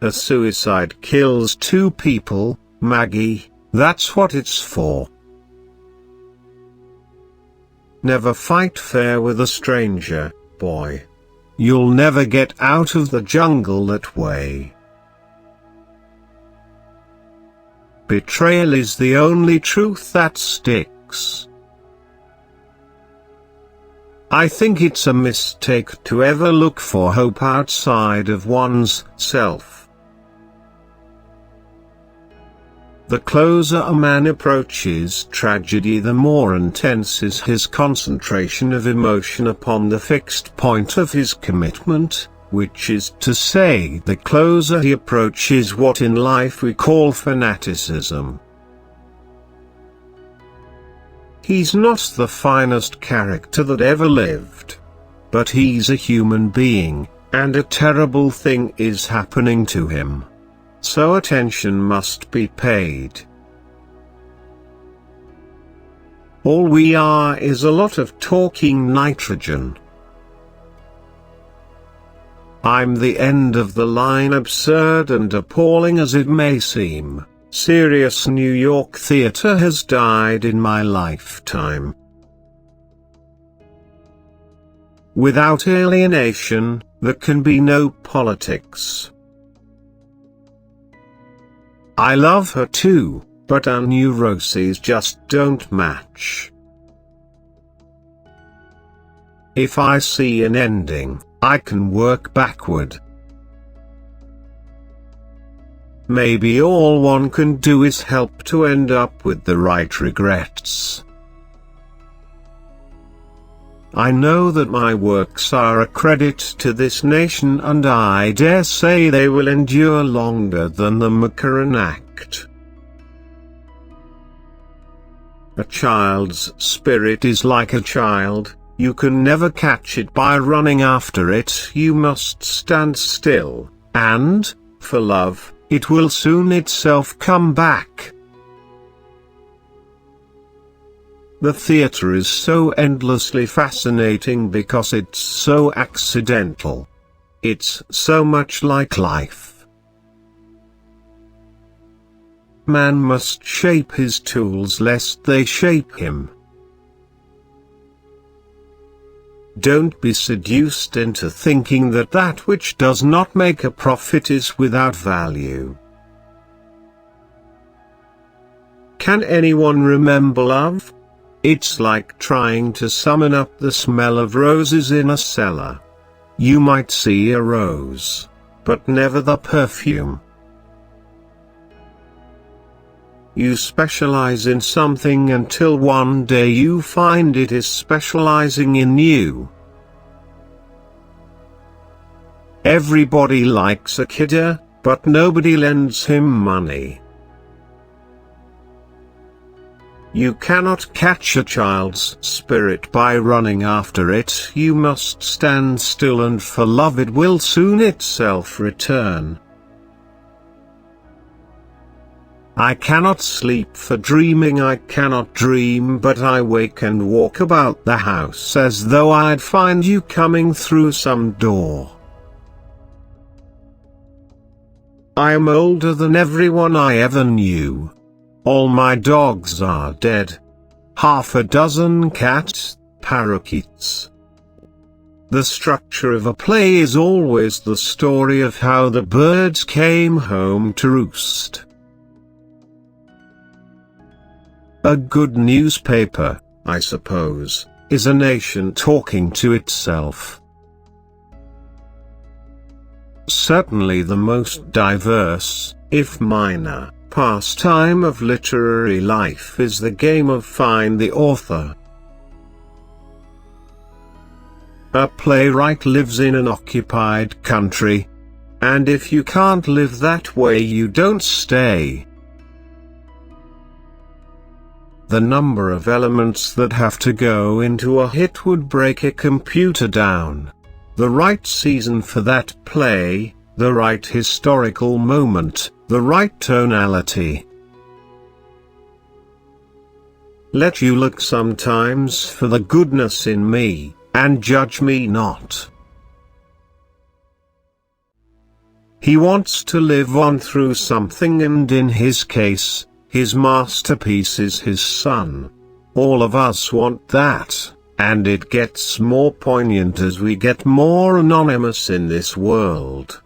A suicide kills two people, Maggie, that's what it's for. Never fight fair with a stranger, boy. You'll never get out of the jungle that way. Betrayal is the only truth that sticks. I think it's a mistake to ever look for hope outside of one's self. The closer a man approaches tragedy, the more intense is his concentration of emotion upon the fixed point of his commitment, which is to say, the closer he approaches what in life we call fanaticism. He's not the finest character that ever lived. But he's a human being, and a terrible thing is happening to him. So attention must be paid. All we are is a lot of talking nitrogen. I'm the end of the line, absurd and appalling as it may seem. Serious New York theater has died in my lifetime. Without alienation, there can be no politics. I love her too, but our neuroses just don't match. If I see an ending, I can work backward. Maybe all one can do is help to end up with the right regrets. I know that my works are a credit to this nation, and I dare say they will endure longer than the Macaron Act. A child's spirit is like a child, you can never catch it by running after it, you must stand still, and, for love, it will soon itself come back. The theater is so endlessly fascinating because it's so accidental. It's so much like life. Man must shape his tools lest they shape him. Don't be seduced into thinking that that which does not make a profit is without value. Can anyone remember love? It's like trying to summon up the smell of roses in a cellar. You might see a rose, but never the perfume. You specialize in something until one day you find it is specializing in you. Everybody likes a kidder, but nobody lends him money. You cannot catch a child's spirit by running after it, you must stand still, and for love it will soon itself return. I cannot sleep for dreaming, I cannot dream, but I wake and walk about the house as though I'd find you coming through some door. I am older than everyone I ever knew. All my dogs are dead. Half a dozen cats, parakeets. The structure of a play is always the story of how the birds came home to roost. A good newspaper, I suppose, is a nation talking to itself. Certainly the most diverse, if minor, pastime of literary life is the game of find the author. A playwright lives in an occupied country, and if you can't live that way you don't stay. The number of elements that have to go into a hit would break a computer down. The right season for that play, the right historical moment, the right tonality. Let you look sometimes for the goodness in me, and judge me not. He wants to live on through something, and in his case, his masterpiece is his son. All of us want that, and it gets more poignant as we get more anonymous in this world.